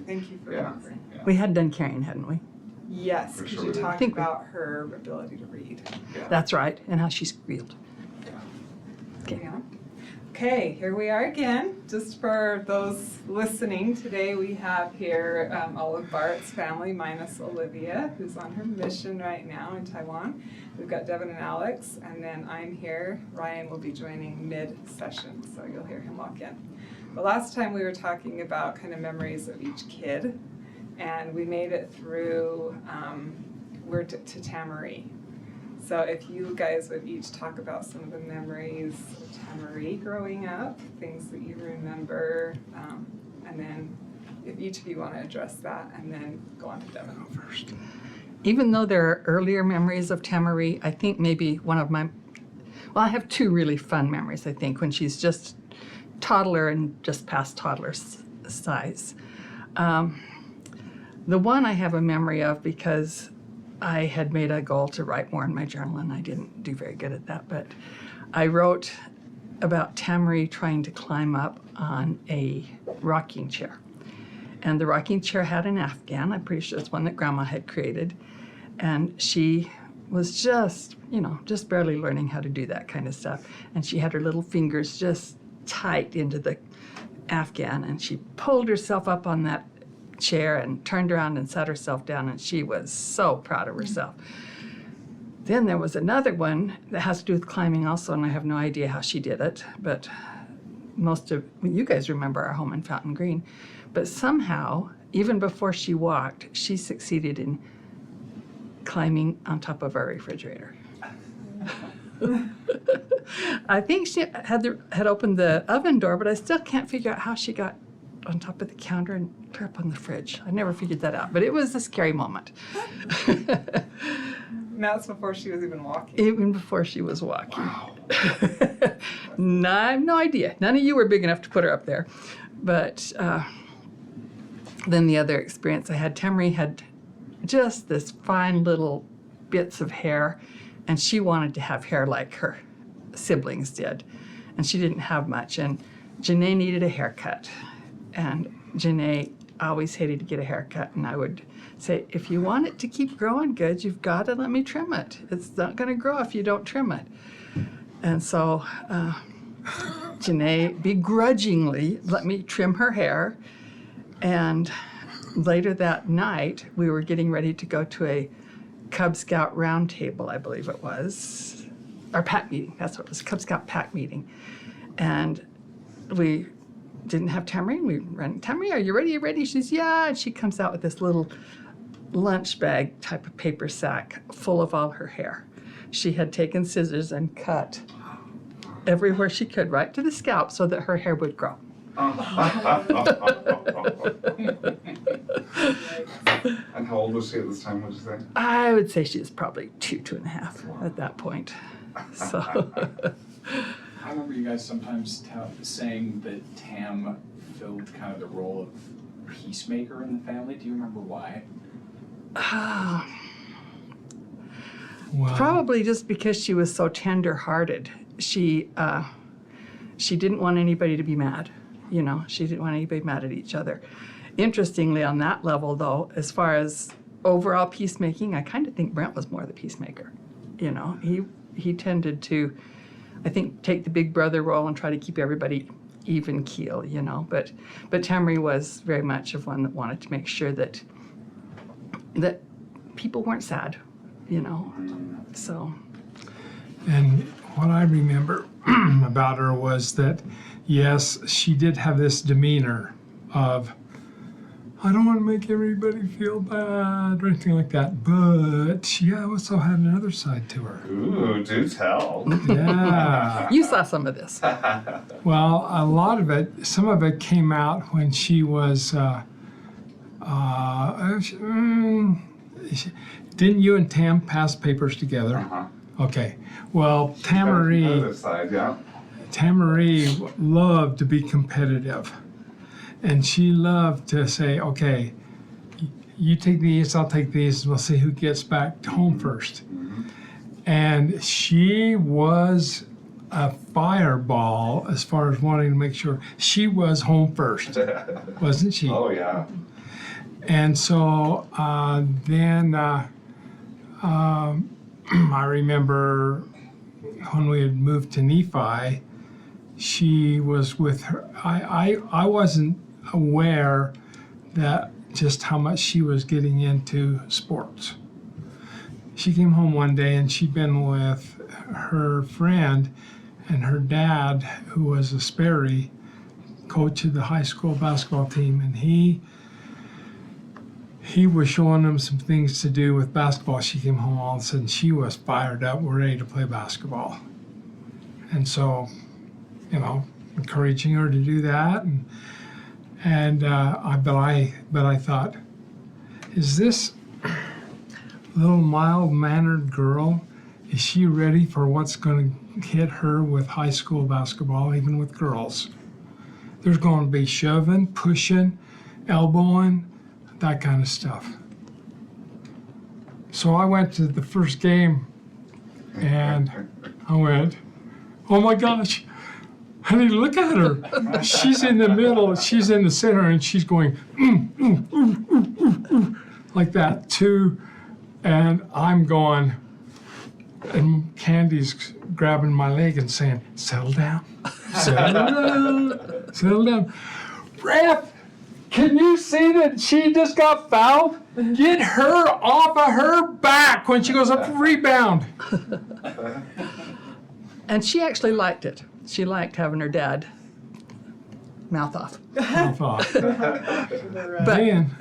Thank you for remembering. Yeah. We had done carrying, hadn't we? Yes, For because sure you we did. talked Think we- about her ability to read. Yeah. That's right, and how she squealed. Okay. Yeah. Okay, here we are again. Just for those listening, today we have here all of Bart's family minus Olivia, who's on her mission right now in Taiwan. We've got Devin and Alex, and then I'm here. Ryan will be joining mid-session, so you'll hear him walk in. The last time we were talking about kind of memories of each kid, and we made it through, we're to Tamari. So if you guys would each talk about some of the memories of Tamari growing up, things that you remember, and then if each of you want to address that, and then go on to Devin first. Even though there are earlier memories of Tamari, I think maybe one of my, well, I have two really fun memories, I think, when she's just toddler and just past toddler size. The one I have a memory of because I had made a goal to write more in my journal, and I didn't do very good at that, but I wrote about Tamari trying to climb up on a rocking chair. And the rocking chair had an Afghan, I'm pretty sure it's one that Grandma had created, and she was just, just barely learning how to do that kind of stuff. And she had her little fingers just tight into the Afghan, and she pulled herself up on that chair and turned around and sat herself down, and she was so proud of herself. Then there was another one that has to do with climbing also, and I have no idea how she did it, but you guys remember our home in Fountain Green. But somehow, even before she walked, she succeeded in climbing on top of our refrigerator. I think she had opened the oven door, but I still can't figure out how she got on top of the counter and clear up on the fridge. I never figured that out, but it was a scary moment. And that's before she was even walking. Even before she was walking. Wow. No, I have no idea. None of you were big enough to put her up there. But then the other experience I had, Tamari had just this fine little bits of hair, and she wanted to have hair like her siblings did. And she didn't have much. And Janae needed a haircut. And Janae always hated to get a haircut, and I would say, if you want it to keep growing good, you've got to let me trim it. It's not going to grow if you don't trim it. And so Janae begrudgingly let me trim her hair, and later that night, we were getting ready to go to a Cub Scout roundtable, I believe it was, or pack meeting, that's what it was, Cub Scout pack meeting. And we didn't have Tamari, and we ran, Tamari, are you ready? You ready? She says, yeah. And she comes out with this little lunch bag type of paper sack full of all her hair. She had taken scissors and cut everywhere she could, right to the scalp, so that her hair would grow. And how old was she at this time, would you say? I would say she was probably 2.5 at that point. So I remember you guys sometimes saying that Tam filled kind of the role of peacemaker in the family. Do you remember why? Probably just because she was so tender-hearted. She didn't want anybody to be mad. She didn't want anybody mad at each other. Interestingly, on that level, though, as far as overall peacemaking, I kind of think Brent was more the peacemaker. He tended to, I think, take the big brother role and try to keep everybody even keel, But Tamari was very much of one that wanted to make sure that people weren't sad, So. And what I remember about her was that, yes, she did have this demeanor of, I don't want to make everybody feel bad or anything like that, but she also had another side to her. Ooh, do tell. Yeah. You saw some of this. Well, a lot of it, some of it came out when she was, didn't you and Tam pass papers together? Uh-huh. Okay. Well, Other side, yeah. Tamari loved to be competitive. And she loved to say, okay, you take these, I'll take these, and we'll see who gets back home first. Mm-hmm. And she was a fireball as far as wanting to make sure she was home first, wasn't she? Oh, yeah. And so then I remember when we had moved to Nephi, she was with her. I wasn't aware that just how much she was getting into sports. She came home one day and she'd been with her friend and her dad, who was a Sperry coach of the high school basketball team, and he was showing them some things to do with basketball. She came home, all of a sudden she was fired up, we're ready to play basketball. And so, encouraging her to do that, but I thought, is this little mild-mannered girl, is she ready for what's going to hit her with high school basketball, even with girls? There's going to be shoving, pushing, elbowing, that kind of stuff. So I went to the first game and I went, oh my gosh, honey, look at her. She's in the middle, she's in the center, and she's going, like that too. And I'm going, and Candy's grabbing my leg and saying, settle down, settle down, settle down. Ref, can you see that she just got fouled? Get her off of her back when she goes up for rebound. And she actually liked it. She liked having her dad mouth off. Mouth off.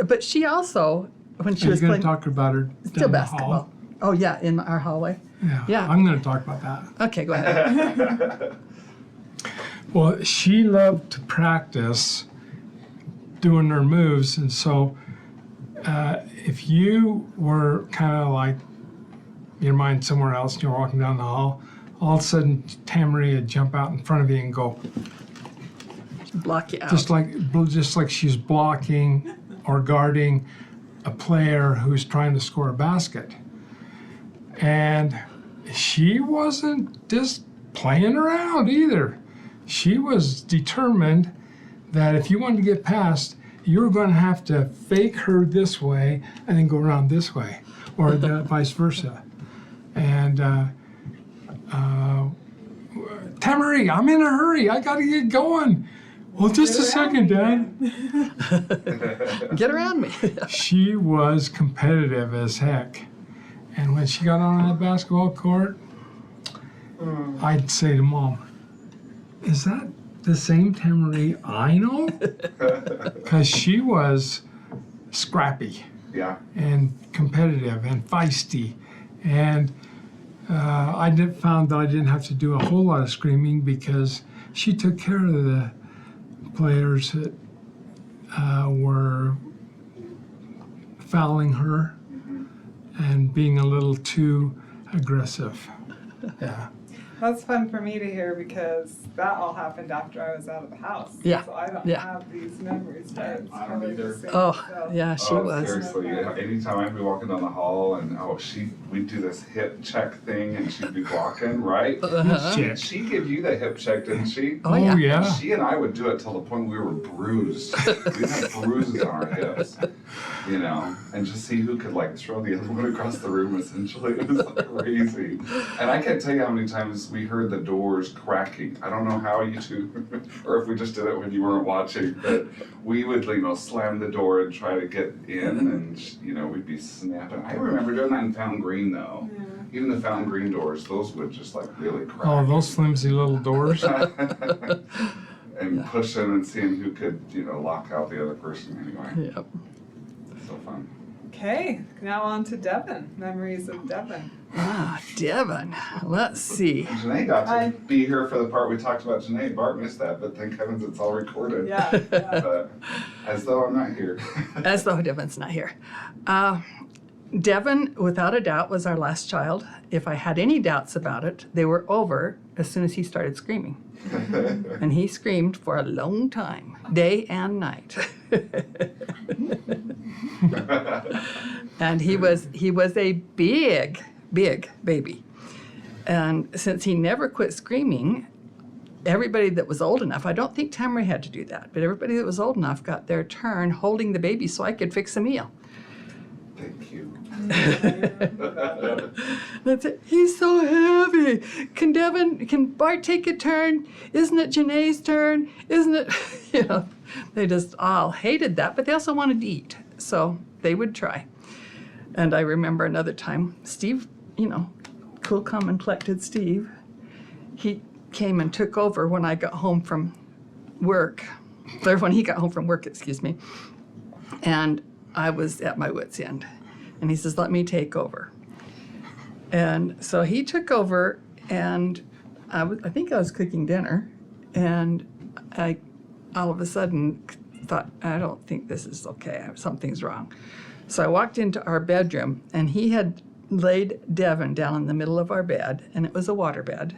But she also, when she Are you was going playing to talk about her still down the basketball. hall? Oh yeah, in our hallway. Yeah. I'm going to talk about that. Okay, go ahead. Well, she loved to practice doing her moves, and so if you were kind of like your mind somewhere else and you're walking down the hall, all of a sudden Tamara would jump out in front of you and go, Block you out. just like she's blocking or guarding a player who's trying to score a basket. And she wasn't just playing around either. She was determined that if you wanted to get past, you were going to have to fake her this way and then go around this way, or vice versa. And Tamara, I'm in a hurry. I got to get going. Well, just a second, Dad. Get around me. She was competitive as heck. And when she got on the basketball court, I'd say to Mom, is that the same Tamara I know? Because she was scrappy Yeah. and competitive and feisty. And I found that I didn't have to do a whole lot of screaming because she took care of the players that were fouling her and being a little too aggressive. Yeah. That's fun for me to hear because that all happened after I was out of the house. Yeah, So I don't yeah. have these memories, but it's I don't probably either. the same. Oh, So- yeah, she was. Seriously, anytime I'd be walking down the hall and we'd do this hip check thing and she'd be blocking, right? Shit. She gave you the hip check, didn't she? Oh, yeah. Yeah. She and I would do it till the point we were bruised. We'd have bruises on our hips, and just see who could throw the other one across the room essentially. It was crazy. And I can't tell you how many times we heard the doors cracking. I don't know how you two, or if we just did it when you weren't watching, but we would, slam the door and try to get in and, we'd be snapping. I remember doing that in Fountain Green though. Yeah. Even the Fountain Green doors, those would just really crack. Oh, those flimsy little doors. And pushing and seeing who could, lock out the other person anyway. Yep. So fun. Okay, now on to Devon. Memories of Devon. Ah, Devon. Let's see. Janae got to I- be here for the part we talked about Janae. Bart missed that, but thank heavens it's all recorded. Yeah, yeah. But as though I'm not here. As though Devon's not here. Devon, without a doubt, was our last child. If I had any doubts about it, they were over as soon as he started screaming. And he screamed for a long time, day and night. And he was a big baby. And since he never quit screaming, everybody that was old enough, I don't think Tamara had to do that, but everybody that was old enough got their turn holding the baby so I could fix a meal. Thank you. That's it. He's so heavy. Can Bart take a turn? Isn't it Janae's turn? Isn't it? You know, they just all hated that, but they also wanted to eat. So they would try. And I remember another time, Steve, you know, cool, calm, and collected Steve, he came and took over when I got home from work, or when he got home from work, excuse me. And I was at my wit's end. And he says, let me take over. And so he took over, and I think I was cooking dinner, and I all of a sudden thought, I don't think this is okay. Something's wrong. So I walked into our bedroom, and he had laid Devin down in the middle of our bed, and it was a water bed.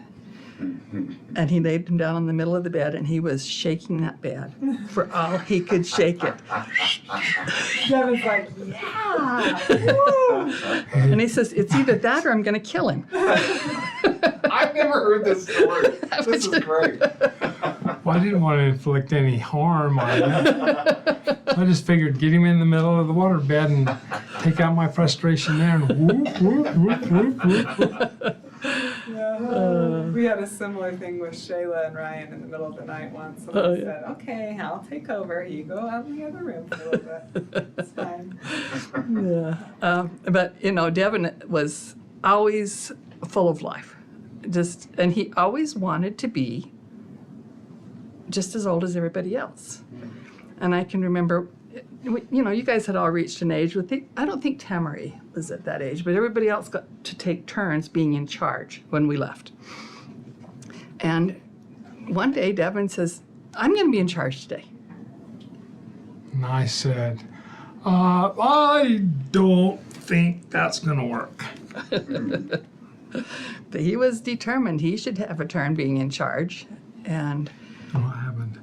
And he laid him down in the middle of the bed, and he was shaking that bed for all he could shake it. Devin's like, yeah. Woo. And he says, it's either that or I'm going to kill him. I've never heard this story. This is great. Well, I didn't want to inflict any harm on him. I just figured get him in the middle of the water bed and take out my frustration there and whoop, whoop, whoop, whoop, whoop, whoop. Yeah. We had a similar thing with Shayla and Ryan in the middle of the night once. Someone said, okay, I'll take over. You go out in the other room for a little bit. It's fine. Yeah. But, you know, Devin was always full of life. And he always wanted to be just as old as everybody else. And I can remember, you know, you guys had all reached an age with I don't think Tamara was at that age, but everybody else got to take turns being in charge when we left. And one day Devin says, I'm going to be in charge today. And I said, I don't think that's going to work. But he was determined he should have a turn being in charge. And What happened?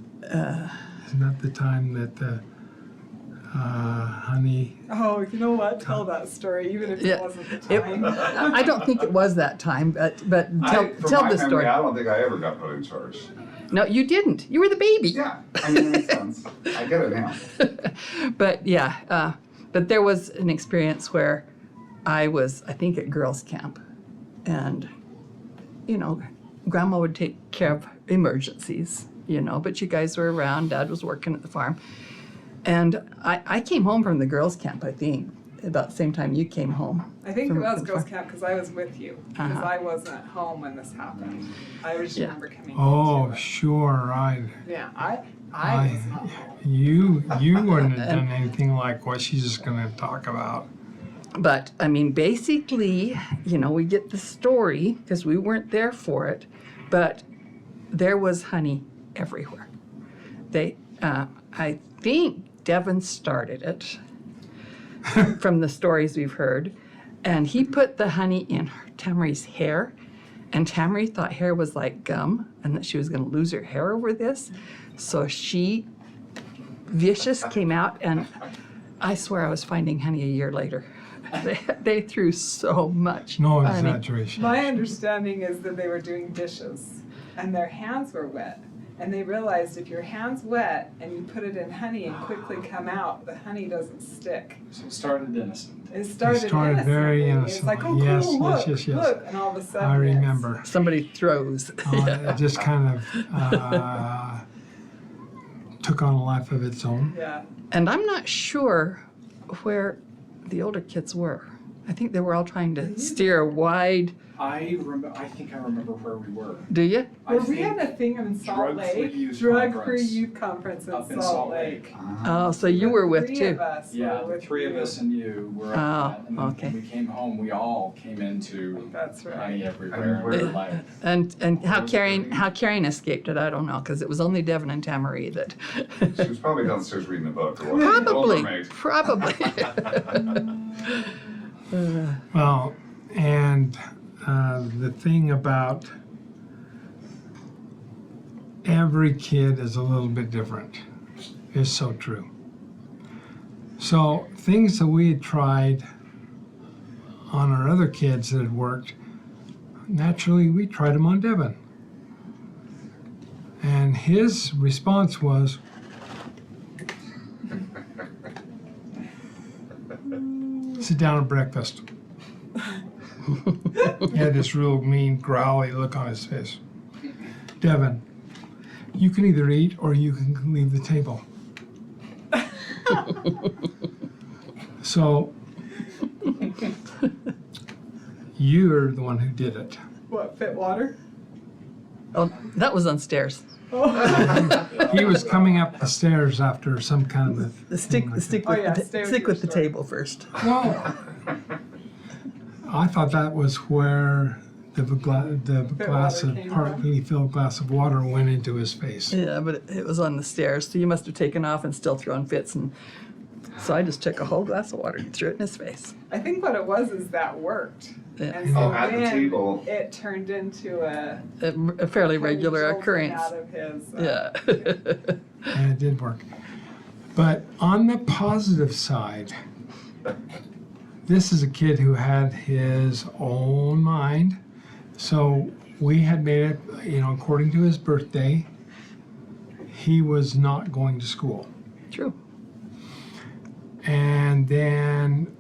Isn't that the time that honey? Oh, you know what? Tell that story, even if Yeah. it wasn't the time. I don't think it was that time, but From tell my the memory, story. I don't think I ever got put in charge. No, you didn't. You were the baby. Yeah, I mean, it makes sense. I get it now. But yeah, but there was an experience where I was, I think, at girls' camp, and you know, Grandma would take care of emergencies, you know, but you guys were around. Dad was working at the farm, and I came home from the girls' camp, I think, about the same time you came home. I think it from was the Girls farm. Camp because I was with you. Because Uh-huh. I wasn't home when this happened. I just Yeah. remember coming Oh, into it. sure, right. Yeah, I was not home. You wouldn't have done anything like what she's just going to talk about. But I mean, basically, you know, we get the story because we weren't there for it, but there was honey everywhere. I think Devin started it from the stories we've heard, and he put the honey in Tamari's hair, and Tamari thought hair was like gum and that she was going to lose her hair over this, so she vicious came out, and I swear I was finding honey a year later. They threw so much No honey. exaggeration. My understanding is that they were doing dishes and their hands were wet. And they realized if your hand's wet and you put it in honey and quickly come out, the honey doesn't stick. So it started innocent. It started very innocently. It's like, oh, innocently. Yes, cool, yes, look, yes, yes. look. And all of a sudden I it's- remember. Somebody throws. It just kind of took on a life of its own. Yeah. And I'm not sure where the older kids were. I think they were all trying to steer a wide. I think I remember where we were. Do you? I Were we think at a thing in Salt Drug-free Lake? youth Drug-free conference youth conference up in in Salt Lake. Oh, so you were with Three too. of us Yeah, were the with three of you. us and you were Oh, up that, and then okay. when we came home, we all came into That's right. honey everywhere. And And where- we're like, And how Karen escaped it, I don't know, because it was only Devin and Tamari that. She was probably downstairs reading a book or watching Little Probably, Mermaid. probably. Well, and the thing about every kid is a little bit different is so true. So things that we had tried on our other kids that had worked, naturally we tried them on Devin. And his response was, sit down at breakfast. He had this real mean, growly look on his face. Devin, you can either eat or you can leave the table. So, you're the one who did it. What, fit water? Oh, that was on stairs. He was coming up the stairs after some kind of a The stick, thing the like stick Oh, with, yeah, the, stay with stick your with the story. table first. that. Well, I thought that was where the glass water of came partly filled glass of water went into his face. Yeah, but it was on the stairs, so you must have taken off and still thrown fits. And so I just took a whole glass of water and threw it in his face. I think what it was is that worked. Yeah. And so Oh, at the then table. it turned into A fairly kind of regular jolting occurrence. out of his, Yeah. And it did work. But on the positive side, this is a kid who had his own mind. So we had made it, according to his birthday, he was not going to school. True. And then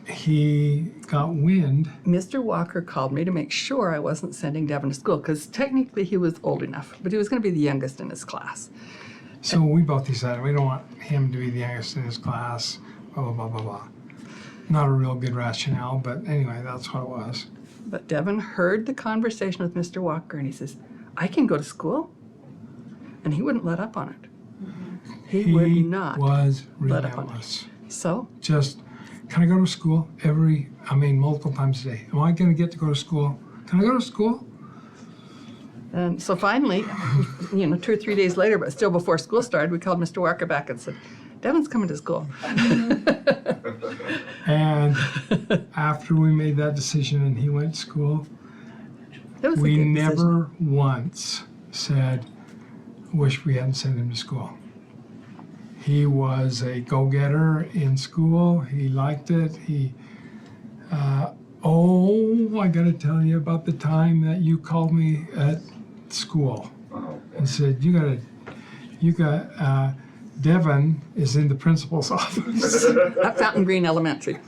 he got wind. Mr. Walker called me to make sure I wasn't sending Devin to school because technically he was old enough, but he was going to be the youngest in his class. So we both decided we don't want him to be the youngest in his class, blah, blah, blah, blah, blah. Not a real good rationale, but anyway, that's what it was. But Devin heard the conversation with Mr. Walker and he says, I can go to school. And he wouldn't let up on it. He would not was let up on it. relentless. So, Just, can I go to school multiple times a day? Am I going to get to go to school? Can I go to school? and so finally, 2 or 3 days later, but still before school started, we called Mr. Walker back and said, Devin's coming to school. And after we made that decision and he went to school, That was a we good never decision. once said, wish we hadn't sent him to school. He was a go-getter in school. He liked it. I got to tell you about the time that you called me at school Oh, and said, Devin is in the principal's office. At Fountain Green Elementary.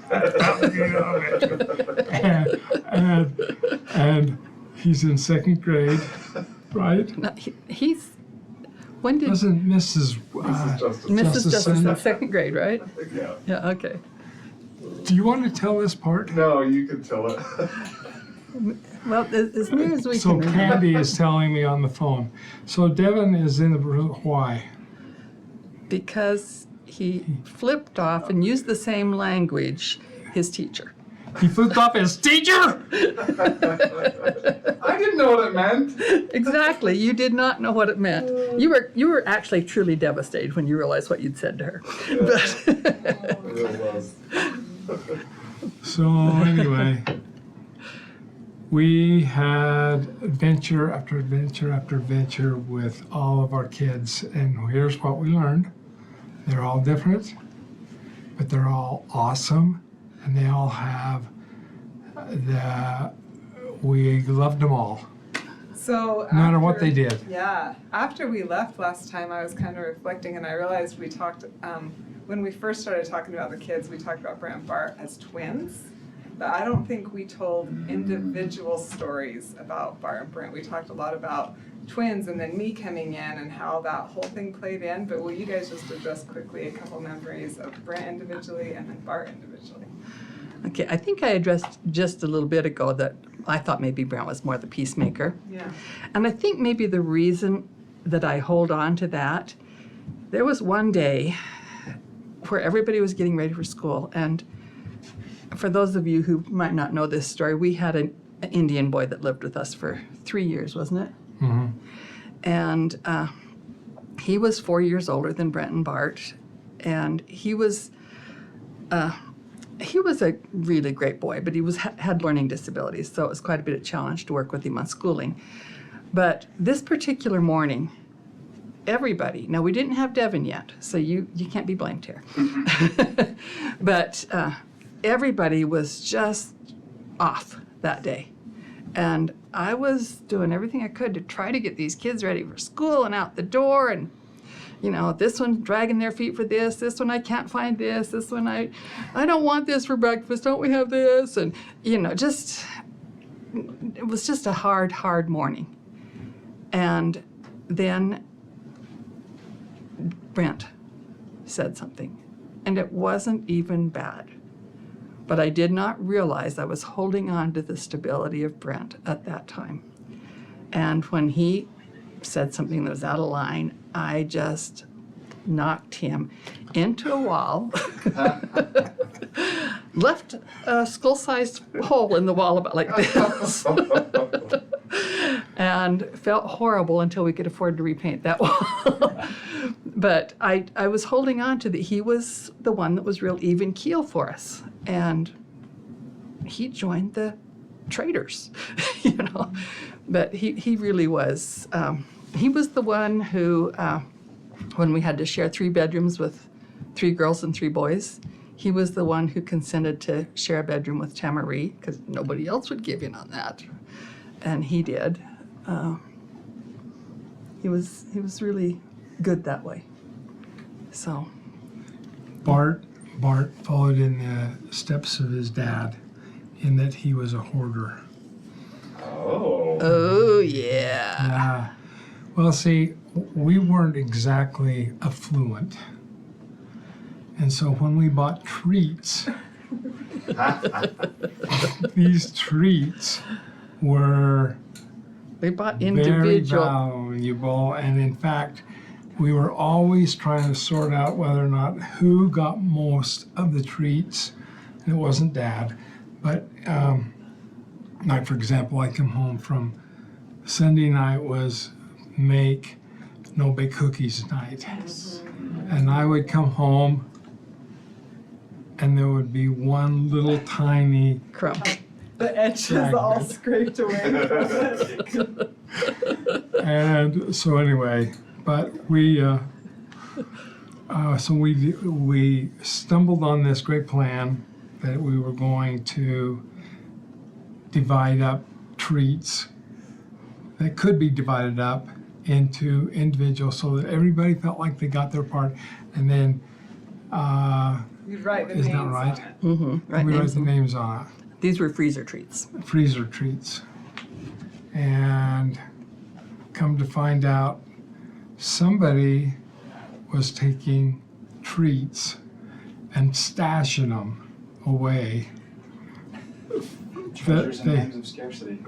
and he's in second grade, right? No, when did Wasn't Mrs. Mrs. Justice. Mrs. Justice Justison. in second grade, right? Yeah. Yeah, okay. Do you want to tell this part? No, you can tell it. Well, as near as we So can remember. Candy is telling me on the phone. So Devin is in the why? Because he flipped off and used the same language his teacher. He flipped off his teacher. I didn't know what it meant. Exactly. You did not know what it meant. You were actually truly devastated when you realized what you'd said to her. But It really was. So anyway, we had adventure after adventure after adventure with all of our kids, and here's what we learned: they're all different, but they're all awesome, and they all have we loved them all, So no matter what after- they did. Yeah, after we left last time, I was kind of reflecting, and I realized we talked when we first started talking about the kids. We talked about Brent and Bart as twins, but I don't think we told individual stories about Bart and Brent. We talked a lot about twins, and then me coming in and how that whole thing played in. But will you guys just address quickly a couple memories of Brent individually and then Bart individually? okay, I think I addressed just a little bit ago that I thought maybe Brent was more the peacemaker. Yeah. And I think maybe the reason that I hold on to that, there was one day where everybody was getting ready for school. And for those of you who might not know this story, we had an Indian boy that lived with us for 3 years, wasn't it? Mm-hmm. And he was 4 years older than Brent and Bart. And he was a really great boy, but he had learning disabilities, so it was quite a bit of challenge to work with him on schooling. But this particular morning, everybody, now we didn't have Devin yet, so you can't be blamed here. But everybody was just off that day. And I was doing everything I could to try to get these kids ready for school and out the door. And, you know, this one dragging their feet for this one I can't find this one I don't want this for breakfast, don't we have this? And, you know, it was just a hard morning. And then Brent said something, and it wasn't even bad. But I did not realize I was holding on to the stability of Brent at that time. And when he said something that was out of line, I just knocked him into a wall, left a skull-sized hole in the wall about like this, and felt horrible until we could afford to repaint that wall. But I was holding on to that. He was the one that was real even keel for us. And he joined the traders, you know. But he really was, he was the one who, when we had to share 3 bedrooms with 3 girls and 3 boys, he was the one who consented to share a bedroom with Tamarie, because nobody else would give in on that. And he did. He was really good that way. So. Bart followed in the steps of his dad in that he was a hoarder. Oh. Oh, yeah. Yeah. Well, see, we weren't exactly affluent. And so when we bought treats, these treats were We bought very individual. valuable. And in fact, we were always trying to sort out whether or not who got most of the treats. And it wasn't Dad. But like, for example, I come home from Sunday night was make no bake cookies night. And I would come home and there would be one little tiny Crumb. The edges all scraped away. and so anyway, but we stumbled on this great plan that we were going to divide up treats that could be divided up into individuals so that everybody felt like they got their part, and then You'd write the isn't names that right? on it. Mm-hmm. Right. we write names. the names on it. These were freezer treats. Freezer treats. And come to find out, somebody was taking treats and stashing them away. Treasures in they- times of scarcity.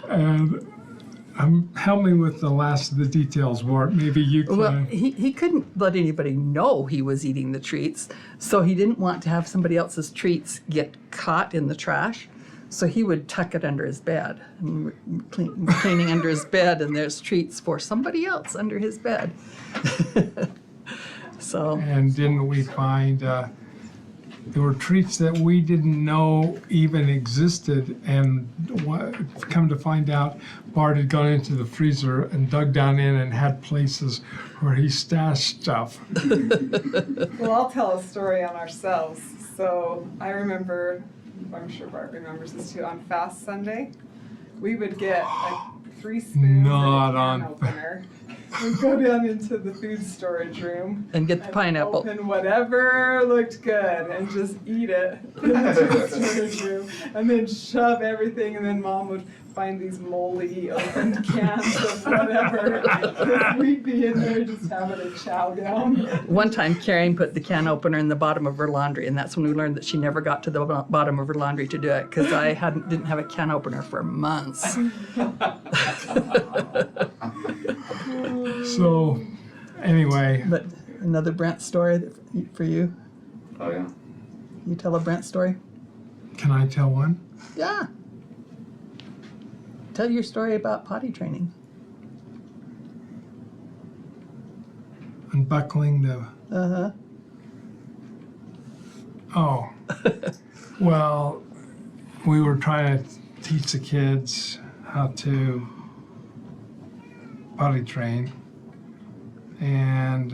And help me with the last of the details, Bart. Maybe you can. Well, he couldn't let anybody know he was eating the treats, so he didn't want to have somebody else's treats get caught in the trash. So he would tuck it under his bed, and cleaning under his bed, and there's treats for somebody else under his bed. So. And didn't we find there were treats that we didn't know even existed, and come to find out, Bart had gone into the freezer and dug down in and had places where he stashed stuff. Well, I'll tell a story on ourselves. So I remember, I'm sure Bart remembers this too, on Fast Sunday, we would get like 3 spoons Not and a on can opener. We'd go down into the food storage room And get the and pineapple. open whatever looked good and just eat it into the storage room, and then shove everything, and then Mom would find these moldy opened cans of whatever. We'd be in there just having a chow down. One time, Karen put the can opener in the bottom of her laundry, and that's when we learned that she never got to the bottom of her laundry to do it, because I didn't have a can opener for months. So, anyway, But another Brent story for you. Oh, yeah. You tell a Brent story? can I tell one? Yeah. Tell your story about potty training. Unbuckling the. Uh-huh. Oh. Well, we were trying to teach the kids how to potty train, and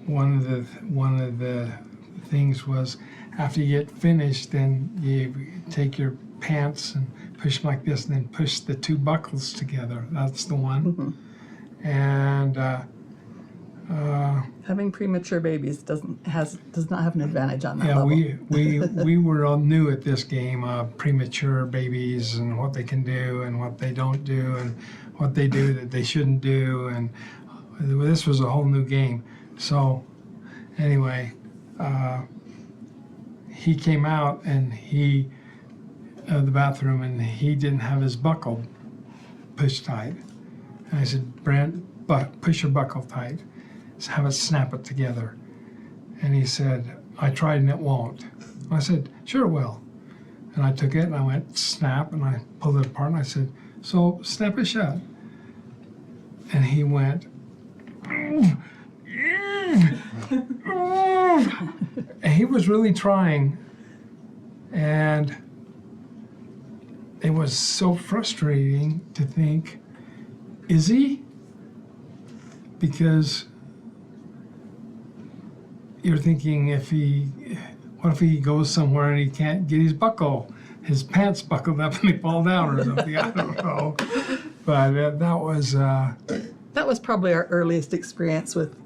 one of the things was after you get finished, then you take your pants and push them like this, and then push the two buckles together. That's the one. And Having premature babies does not have an advantage on that yeah, level. we were all new at this game of premature babies and what they can do and what they don't do and what they do that they shouldn't do, and this was a whole new game. So anyway, he came out and the bathroom, and he didn't have his buckle pushed tight. And I said, Brent, push your buckle tight. Have it snap it together. And he said, I tried and it won't. I said, sure it will. And I took it and I went snap and I pulled it apart and I said, so snap it shut. And he went, and he was really trying, and it was so frustrating to think, is he? Because you're thinking, what if he goes somewhere and he can't get his pants buckled up and they fall down or something? I don't know. But That was probably our earliest experience with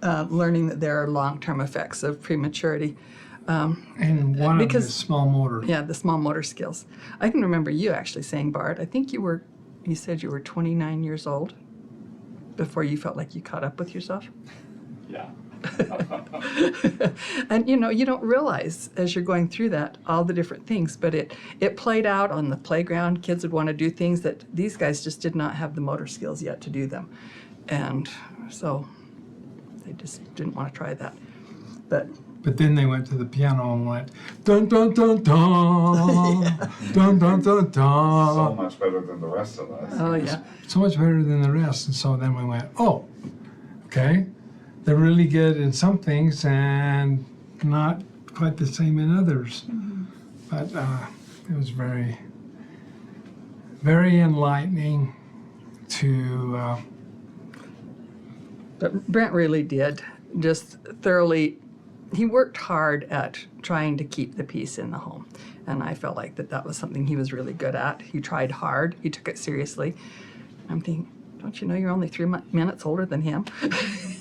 learning that there are long-term effects of prematurity. and one of them is small motor. Yeah, the small motor skills. I can remember you actually saying, Bart, I think you said you were 29 years old before you felt like you caught up with yourself. Yeah. And you don't realize as you're going through that all the different things, but it played out on the playground. Kids would want to do things that these guys just did not have the motor skills yet to do them, and so they just didn't want to try that. But then they went to the piano and went dun dun dun dun dun dun dun dun. So much better than the rest of us. oh yeah, So much better than the rest. And so then we went, oh, okay. They're really good in some things and not quite the same in others. Mm-hmm. But it was very, very enlightening to. but Brent really did just thoroughly. He worked hard at trying to keep the peace in the home, and I felt like that was something he was really good at. He tried hard. He took it seriously. I'm thinking, don't you know you're only 3 minutes older than him?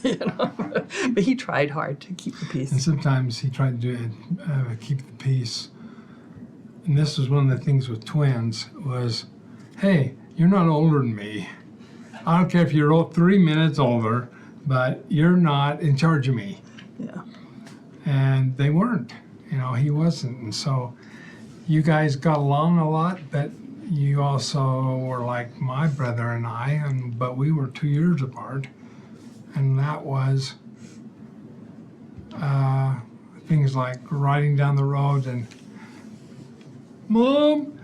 But he tried hard to keep the peace. And sometimes he tried to keep the peace. And this was one of the things with twins was, hey, you're not older than me. I don't care if you're 3 minutes older, but you're not in charge of me. Yeah. And they weren't. He wasn't. And so you guys got along a lot, but you also were like my brother and I, but we were 2 years apart. And that was things like riding down the road and, Mom,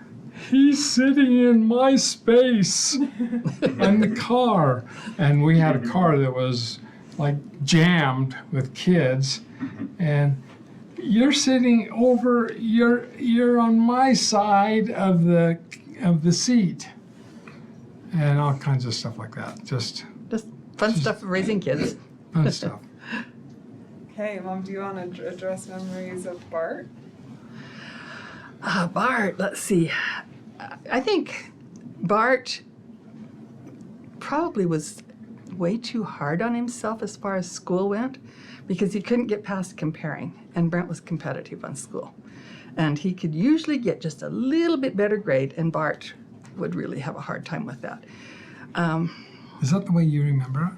he's sitting in my space in the car. And we had a car that was like jammed with kids, and you're sitting over, you're on my side of the seat, and all kinds of stuff like that. Just Fun stuff of raising kids. fun stuff. Okay, Mom, do you want to address memories of Bart? Bart, let's see. I think Bart probably was way too hard on himself as far as school went, because he couldn't get past comparing, and Brent was competitive on school. And he could usually get just a little bit better grade, and Bart would really have a hard time with that. Is that the way you remember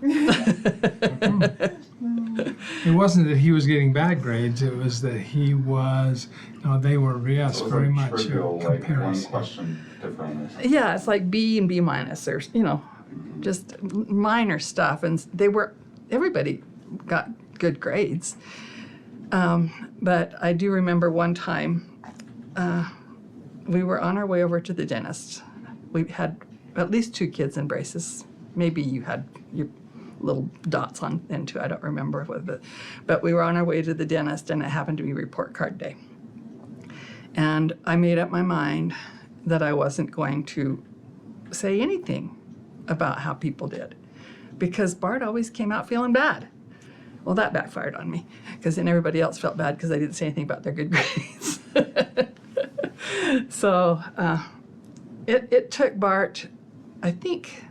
it? It wasn't that he was getting bad grades, it was that he was, they were, yes, So it was very like much trivial, like one comparison. question different. Or something. Yeah, it's like B and B minus, or just minor stuff, and everybody got good grades. But I do remember one time we were on our way over to the dentist. We had at least 2 kids in braces. Maybe you had your little dots on them too. I don't remember but we were on our way to the dentist, and it happened to be report card day. And I made up my mind that I wasn't going to say anything about how people did, because Bart always came out feeling bad. Well, that backfired on me because then everybody else felt bad because I didn't say anything about their good grades. So it took Bart, I think,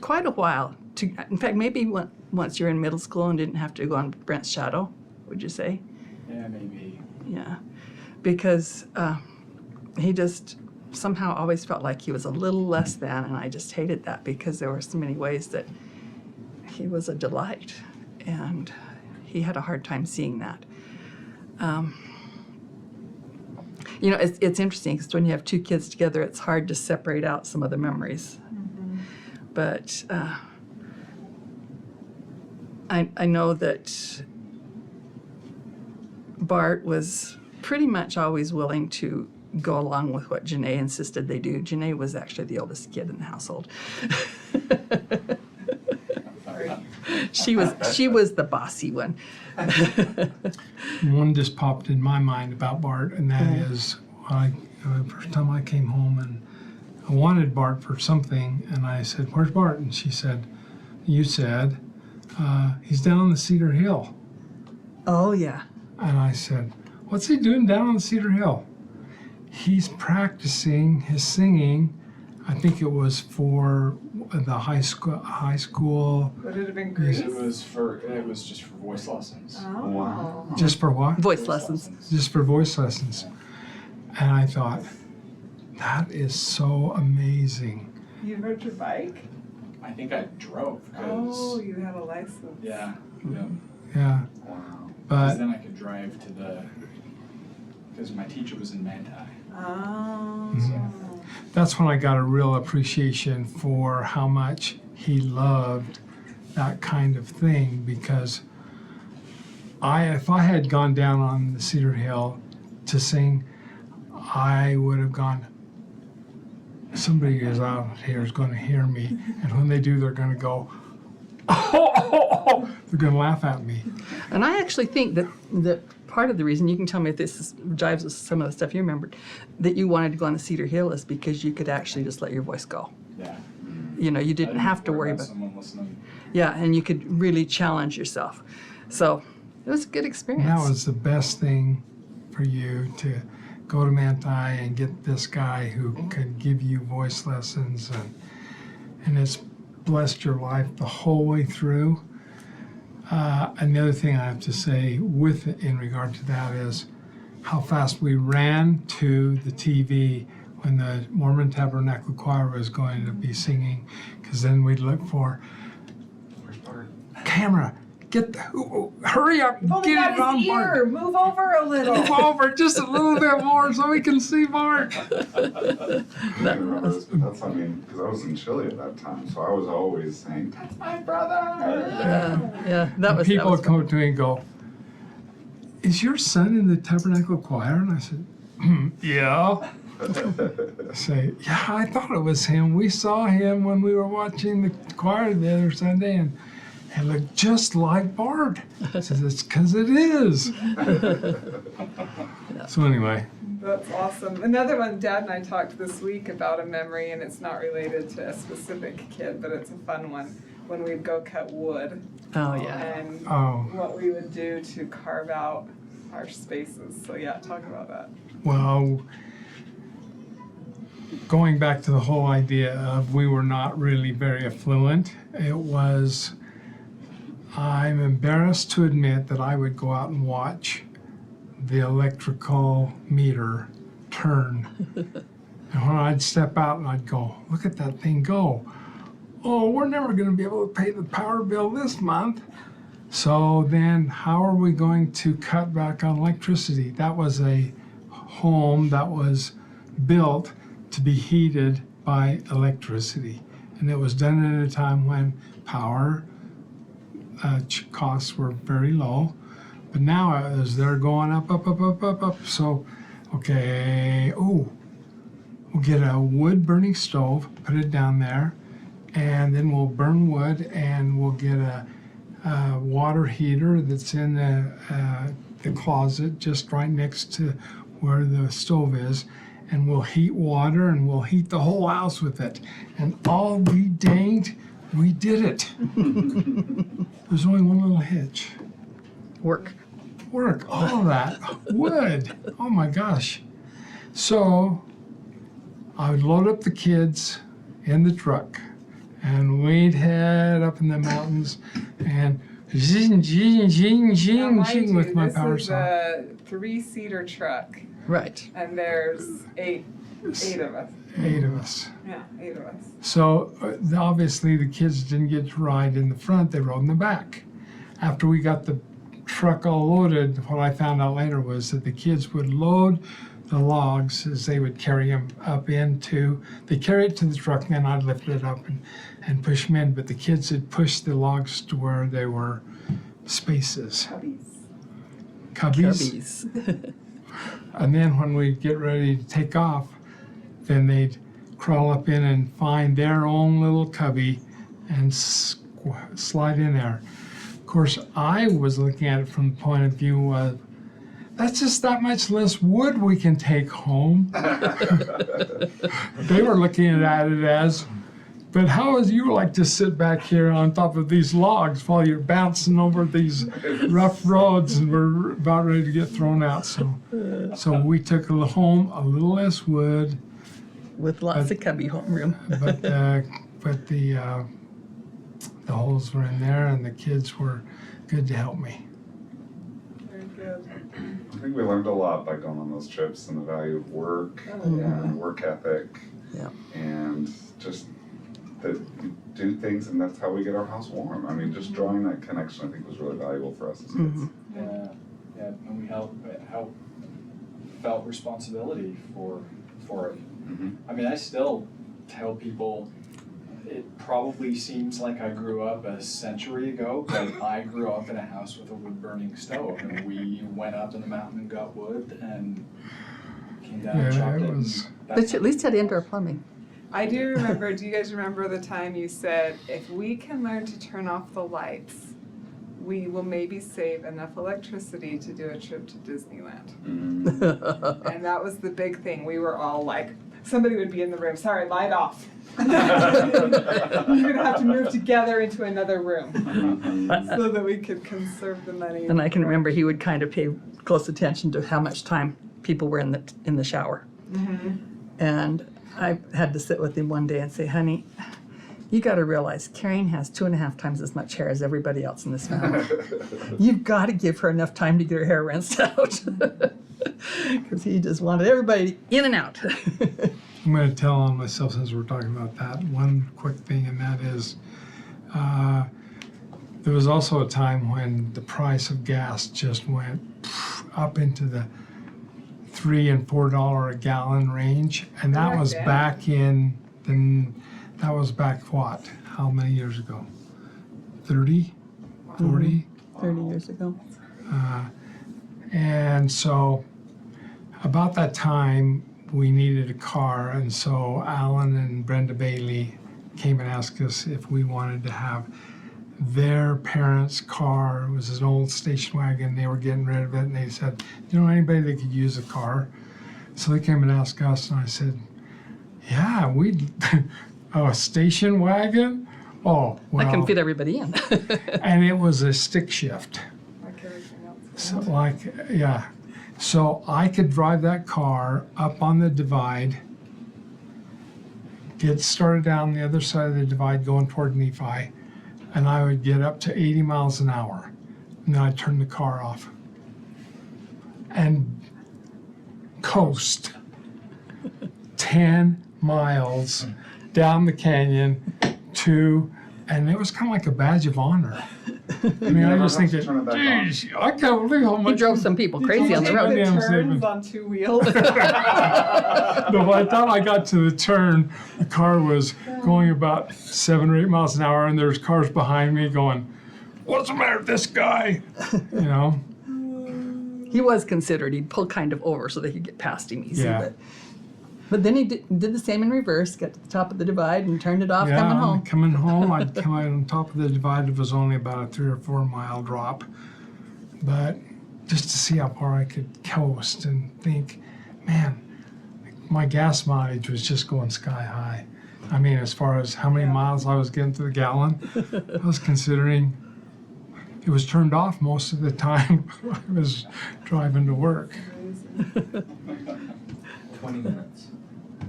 quite a while to, in fact, maybe once you're in middle school and didn't have to go on Brent's shadow, would you say? Yeah, maybe. Yeah, because he just somehow always felt like he was a little less than, and I just hated that because there were so many ways that he was a delight, and he had a hard time seeing that. You know, it's interesting because when you have two kids together, it's hard to separate out some of the memories. But I know that Bart was pretty much always willing to go along with what Janae insisted they do. Janae was actually the oldest kid in the household. She was the bossy one. One just popped in my mind about Bart, and that is the first time I came home and I wanted Bart for something, and I said, "Where's Bart?" And she said, "You said he's down on the Cedar Hill." Oh yeah. And I said, "What's he doing down on the Cedar Hill?" "He's practicing his singing." I think it was for the high school. Would it have been Greece? It was just for voice lessons. Oh. Wow. Just for what? Voice lessons. Just for voice lessons. And I thought, that is so amazing. You rode your bike? I think I drove. Oh, you had a license. Yeah. Yeah. Wow. Because But then I could drive because my teacher was in Manti. Oh. that's when I got a real appreciation for how much he loved that kind of thing, because if I had gone down on the Cedar Hill to sing, I would have gone, somebody is out here is going to hear me, and when they do, they're going to go, oh, they're going to laugh at me. And I actually think that part of the reason, you can tell me if this jives with some of the stuff you remembered, that you wanted to go on the Cedar Hill is because you could actually just let your voice go. Yeah. You know, you I didn't have to worry about. someone listening. Yeah, and you could really challenge yourself. So it was a good experience. And that was the best thing for you, to go to Manti and get this guy who could give you voice lessons, and it's blessed your life the whole way through. Another thing I have to say in regard to that is how fast we ran to the TV when the Mormon Tabernacle Choir was going to be singing, because then we'd look for Where's Bart? camera. Hurry up, Oh, get got it on his board. ear. Move over a little. Move over just a little bit more so we can see Bart. I remember this, but that's, because I was in Chile at that time, so I was always saying, "That's my brother." Yeah, that was. People that was would come up to me and go, "Is your son in the Tabernacle Choir?" And I said, "Yeah." I say, "Yeah, I thought it was him. We saw him when we were watching the choir the other Sunday, and it looked just like Bart." I said, "It's because it is." So anyway. That's awesome. Another one, Dad and I talked this week about a memory, and it's not related to a specific kid, but it's a fun one. When we'd go cut wood, Oh yeah. and Oh. what we would do to carve out our spaces. So yeah, talk about that. Well, going back to the whole idea of we were not really very affluent, it was, I'm embarrassed to admit that I would go out and watch the electrical meter turn. And when I'd step out and I'd go, "Look at that thing go. Oh, we're never going to be able to pay the power bill this month." So then how are we going to cut back on electricity? That was a home that was built to be heated by electricity. And it was done at a time when power costs were very low. But now as they're going up. So, okay, we'll get a wood burning stove, put it down there, and then we'll burn wood, and we'll get a water heater that's in the closet just right next to where the stove is, and we'll heat water, and we'll heat the whole house with it. And I'll be danged, We did it. There's only one little hitch. Work. All of that. Wood. Oh my gosh. So I would load up the kids in the truck and we'd head up in the mountains and zing, zing, zing, Now, zing, mind zing you, with my power this is saw. a 3-seater truck, Right. and there's eight of us. 8 of us. Yeah, 8 of us. So obviously the kids didn't get to ride in the front, they rode in the back. After we got the truck all loaded, what I found out later was that the kids would load the logs as they would carry them up they carry it to the truck and then I'd lift it up and push them in. But the kids had pushed the logs to where they were spaces, cubbies. And then when we'd get ready to take off, then they'd crawl up in and find their own little cubby and slide in there. Of course, I was looking at it from the point of view of, that's just that much less wood we can take home. They were looking at it as, but how would you like to sit back here on top of these logs while you're bouncing over these rough roads and we're about ready to get thrown out? So we took home a little less wood, With lots of cubby homeroom. but the holes were in there and the kids were good to help me. Very good. I think we learned a lot by going on those trips and the value of work and work ethic. Yeah. And just that we do things and that's how we get our house warm. I mean, just drawing that connection I think was really valuable for us as kids. Yeah, and we felt responsibility for it. I mean, I still tell people it probably seems like I grew up a century ago, but I grew up in a house with a wood-burning stove, and we went up in the mountain and got wood and came down and chopped it. But you at least had indoor plumbing. I do remember, do you guys remember the time you said, if we can learn to turn off the lights, we will maybe save enough electricity to do a trip to Disneyland? And that was the big thing. We were all like, somebody would be in the room, sorry, light off. You're gonna have to move together into another room so that we could conserve the money. And I can remember he would kind of pay close attention to how much time people were in the shower. And I had to sit with him one day and say, honey, you got to realize Karen has 2.5 times as much hair as everybody else in this family. You've got to give her enough time to get her hair rinsed out. Because he just wanted everybody in and out. I'm going to tell on myself since we're talking about that one quick thing, and that is there was also a time when the price of gas just went up into the $3 and $4 a gallon range, and that was back in that was back what? How many years ago? 30, 40. 30 years ago. And so about that time, we needed a car, and so Alan and Brenda Bailey came and asked us if we wanted to have their parents' car. It was an old station wagon. They were getting rid of it, and they said, "Do you know anybody that could use a car?" So they came and asked us, and I said, "Yeah, we'd a station wagon? Oh, well." I can fit everybody in. And it was a stick shift. Like everything else. So yeah. So I could drive that car up on the divide, get started down the other side of the divide going toward Nephi, and I would get up to 80 miles an hour. And then I'd turn the car off and coast 10 miles down the canyon and it was kind of like a badge of honor. I mean, I just think that, geez, I can't believe how He much. drove some people crazy on the road. The Goddamn turns saving. on 2 wheels. No, by the time I got to the turn, the car was going about 7 or 8 miles an hour, and there's cars behind me going, "What's the matter with this guy?" You know? He was considerate. He'd pull kind of over so they could get past him easy. Yeah. But then he did the same in reverse, got to the top of the divide and turned it off coming home. Coming home, I'd come out on top of the divide. It was only about a 3 or 4 mile drop, but just to see how far I could coast and think, man, my gas mileage was just going sky high. I mean, as far as how many miles I was getting to the gallon, I was considering it was turned off most of the time I was driving to work. 20 minutes.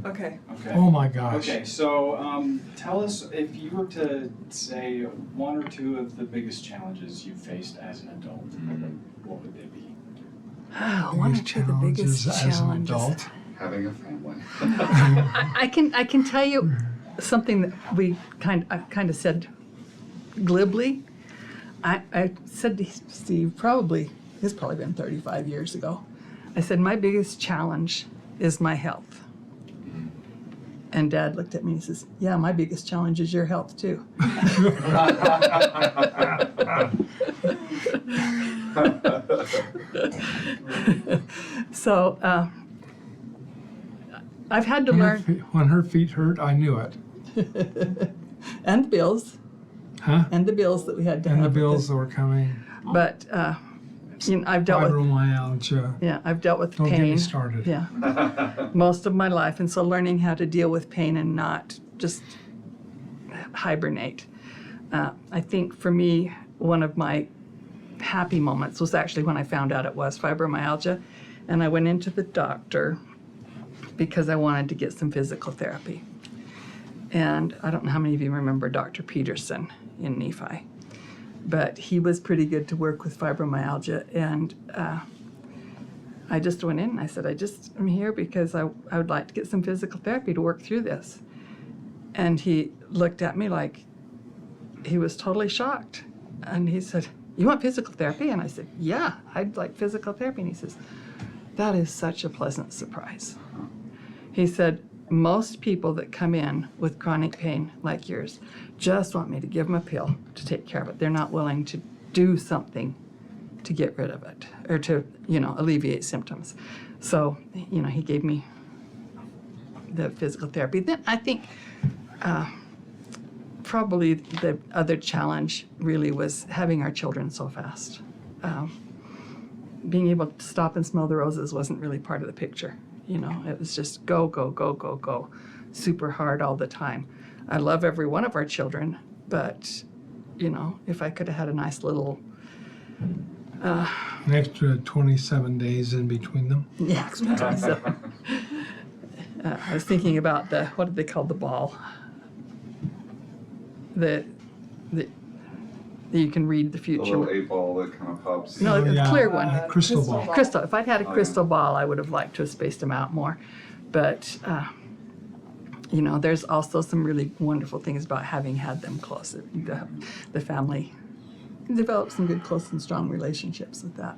Okay. Okay. Oh my gosh. Okay, so tell us if you were to say one or two of the biggest challenges you faced as an adult, what would they be? One or two of the biggest Challenges as an challenges. adult. Having a family. I can tell you something that I kind of said glibly. I said to Steve, it's probably been 35 years ago. I said, my biggest challenge is my health. And Dad looked at me and he says, yeah, my biggest challenge is your health too. So I've had to learn. When her feet hurt, I knew it. And the bills. Huh? And the bills that we had to And the have. bills that were coming. But I've dealt with Fibromyalgia. I've dealt with Don't pain. get me started. Yeah, most of my life, and so learning how to deal with pain and not just hibernate. I think for me, one of my happy moments was actually when I found out it was fibromyalgia, and I went into the doctor because I wanted to get some physical therapy. And I don't know how many of you remember Dr. Peterson in Nephi, but he was pretty good to work with fibromyalgia. And I just went in and I said, I'm here because I would like to get some physical therapy to work through this. And he looked at me like he was totally shocked. And he said, you want physical therapy? And I said, yeah, I'd like physical therapy. And he says, that is such a pleasant surprise. He said, most people that come in with chronic pain like yours just want me to give them a pill to take care of it. They're not willing to do something to get rid of it or to, alleviate symptoms. So, he gave me the physical therapy. Then I think probably the other challenge really was having our children so fast. Being able to stop and smell the roses wasn't really part of the picture. It was just go, go, go, go, go, super hard all the time. I love every one of our children, but, if I could have had a nice little... An extra 27 days in between them. Yeah, so, I was thinking about what did they call the ball? You can read the The future. little 8-ball that kind of pops. No, Oh, the yeah. clear one. Crystal ball. Crystal. If I'd had a Oh, yeah. crystal ball, I would have liked to have spaced them out more. But, there's also some really wonderful things about having had them close. The family developed some good, close, and strong relationships with that.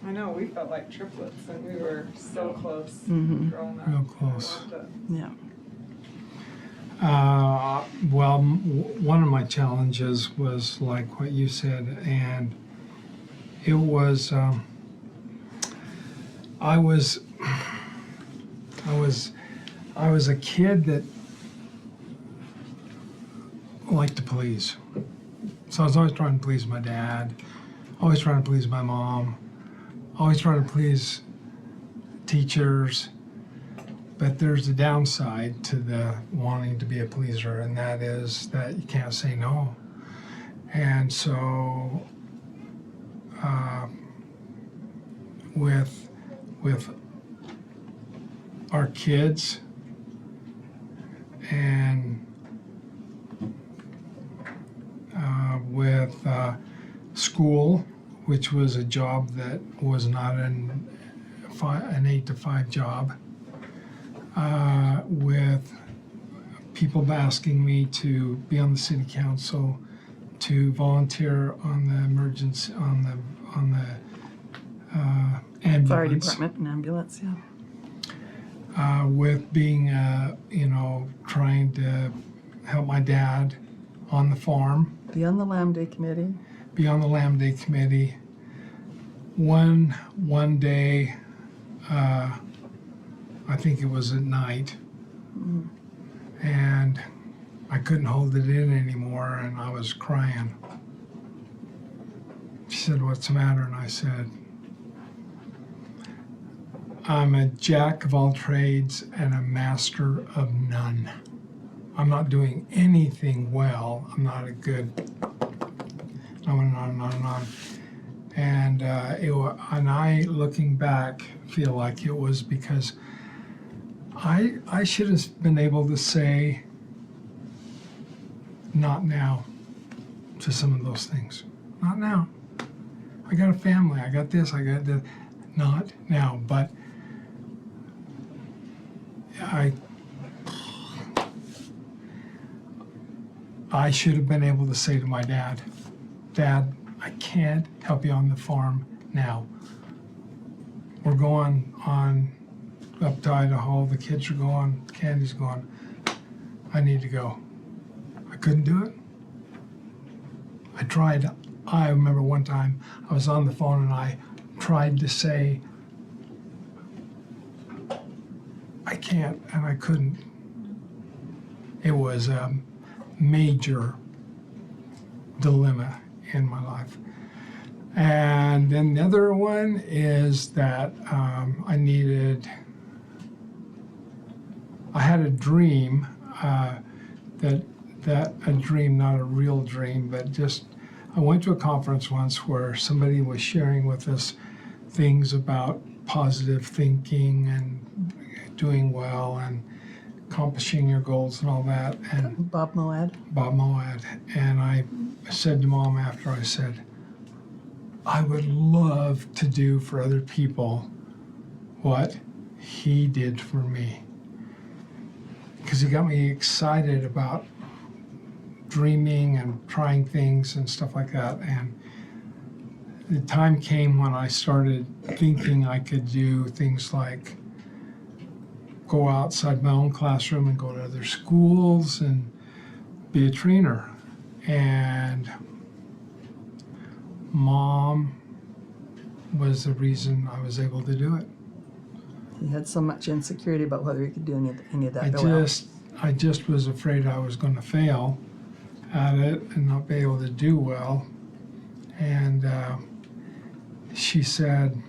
I know, we felt like triplets and we were so close growing up. Real close. I loved it. Yeah. One of my challenges was like what you said, and it was I was a kid that liked to please. So I was always trying to please my dad, always trying to please my mom, always trying to please teachers. But there's a downside to the wanting to be a pleaser, and that is that you can't say no. And so with our kids and with school, which was a job that was not an 8 to 5 job, with people asking me to be on the city council, to volunteer on the emergency, on the ambulance. Fire department and ambulance, yeah. With being, trying to help my dad on the farm, Be on the Lamb Day committee. be on the Lamb Day committee. One day, I think it was at night, and I couldn't hold it in anymore, and I was crying. She said, "What's the matter?" And I said, "I'm a jack of all trades and a master of none." I'm not doing anything well. I'm not a good, on and on and on and on. And and I, looking back, feel like it was because I should have been able to say, not now, to some of those things. Not now. I got a family. I got this. I got that. Not now. But I should have been able to say to my dad, Dad, I can't help you on the farm now. We're going on up to Idaho. The kids are going. Candy's going. I need to go. I couldn't do it. I tried. I remember one time I was on the phone and I tried to say, I can't, and I couldn't. It was a major dilemma in my life. And then the other one is that I had a dream, a dream, not a real dream, but just, I went to a conference once where somebody was sharing with us things about positive thinking and doing well and accomplishing your goals and all that. And Bob Moad. And I said to Mom after, I said, I would love to do for other people what he did for me. Because he got me excited about dreaming and trying things and stuff like that. And the time came when I started thinking I could do things like go outside my own classroom and go to other schools and be a trainer. And Mom was the reason I was able to do it. He had so much insecurity about whether he could do any of that. I just was afraid I was going to fail at it and not be able to do well. And she said,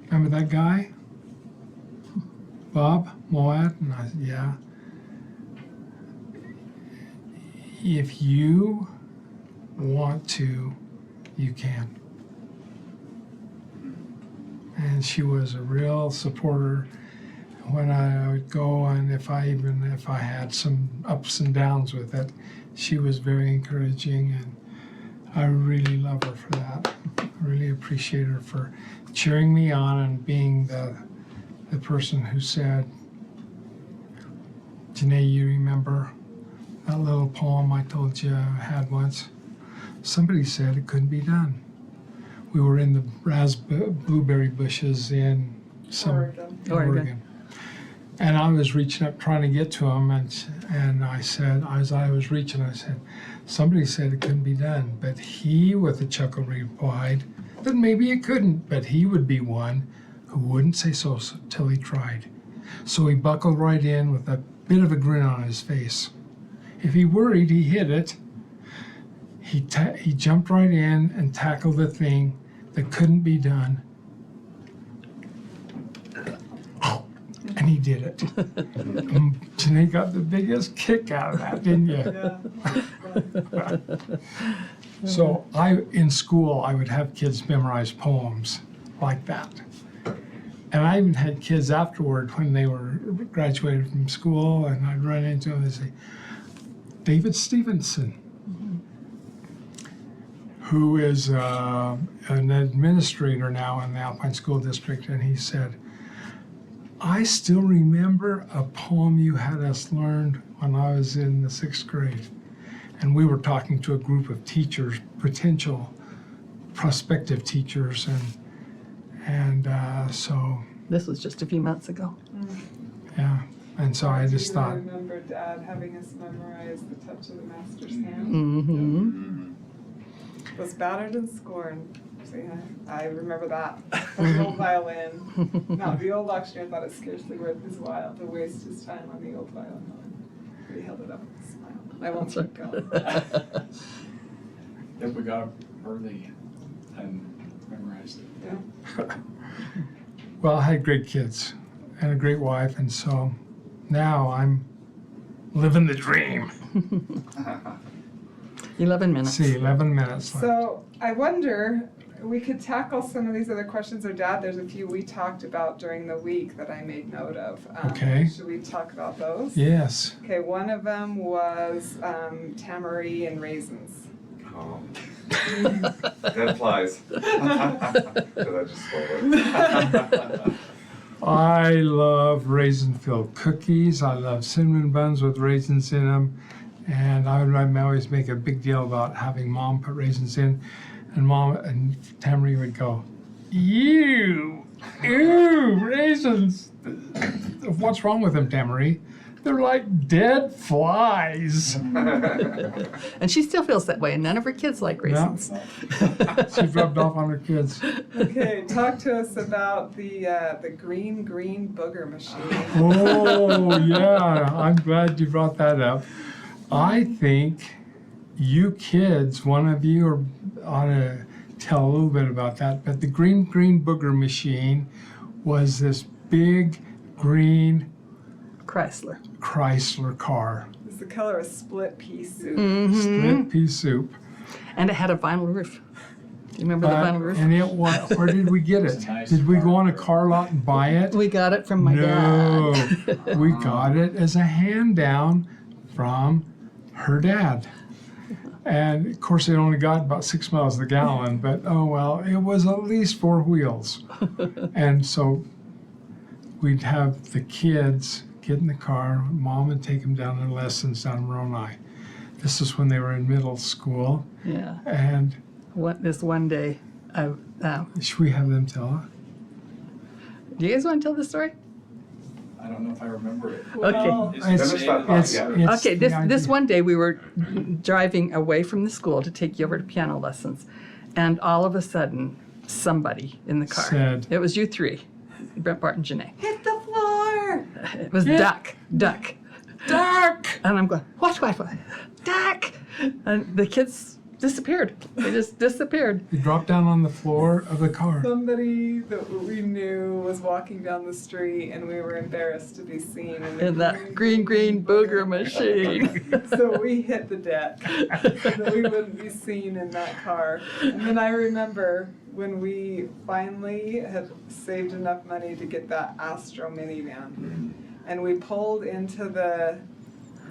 remember that guy? Bob Moat? And I said, yeah. If you want to, you can. And she was a real supporter when I would go, and if I had some ups and downs with it, she was very encouraging, and I really love her for that. I really appreciate her for cheering me on and being the person who said, Janae, you remember that little poem I told you I had once? Somebody said it couldn't be done. We were in the blueberry bushes in Oregon. And I was reaching up trying to get to him, and I said, as I was reaching, I said, somebody said it couldn't be done. But he, with a chuckle, replied, that maybe it couldn't, but he would be one who wouldn't say so till he tried. So he buckled right in with a bit of a grin on his face. If he worried he hit it, he jumped right in and tackled the thing that couldn't be done. And he did it. Janae got the biggest kick out of that, didn't you? Yeah. So in school, I would have kids memorize poems like that. And I even had kids afterward when they were graduated from school, and I'd run into them and say, David Stevenson, who is an administrator now in the Alpine School District, and he said, I still remember a poem you had us learn when I was in the 6th grade. And we were talking to a group of teachers, potential prospective teachers, and so. This was just a few months ago. Yeah, and so I just thought. I remember Dad having us memorize The Touch of the Master's Hand. Mm-hmm. Was battered and scorned. So yeah, I remember that. The old violin. No, the old auctioneer thought it scarcely worth his while to waste his time on the old violin. He held it up with a smile. I won't keep going. If we got up early and memorized it. Yeah. Well, I had great kids and a great wife, and so now I'm living the dream. 11 minutes. See, 11 minutes left. So I wonder, we could tackle some of these other questions. Or Dad, there's a few we talked about during the week that I made note of. Okay. Should we talk about those? Yes. Okay, one of them was tamari and raisins. Oh. Dead flies. Did I just swallow it? I love raisin-filled cookies. I love cinnamon buns with raisins in them. And I would always make a big deal about having Mom put raisins in. And Mom and Tammy would go, ew, raisins. What's wrong with them, Tammy? They're like dead flies. And she still feels that way, and none of her kids like raisins. She rubbed off on her kids. Okay, talk to us about the green booger machine. Oh, yeah, I'm glad you brought that up. I think you kids, one of you ought to tell a little bit about that. But the green booger machine was this big green Chrysler car. It's the color of split pea soup. Split pea soup. And it had a vinyl roof. Do you remember the vinyl roof? And it was, where did we get It's it? a nice Did we go car. on a car lot and buy it? We got it from my No, dad. we got it as a hand down from her dad. And of course, it only got about 6 miles a gallon, but oh well, it was at least 4 wheels. And so we'd have the kids get in the car, Mom would take them down to lessons down in Moroni. This is when they were in middle school. Yeah. And This one day, should we have them tell it? do you guys want to tell the story? I don't know if I remember it. Well, Is It's- it Finish that stated- thought, It's, yeah. it's Okay, the this idea. one day we were driving away from the school to take you over to piano lessons, and all of a sudden, somebody in the car. Said- It was you three, Brent, Bart, and Janae. hit the floor! It was duck. And I'm going, what? Duck! And the kids disappeared. They just disappeared. They dropped down on the floor of the car. Somebody that we knew was walking down the street, and we were embarrassed to be seen In that green booger machine. So we hit the deck so we wouldn't be seen in that car. And then I remember when we finally had saved enough money to get that Astro minivan, and we pulled into the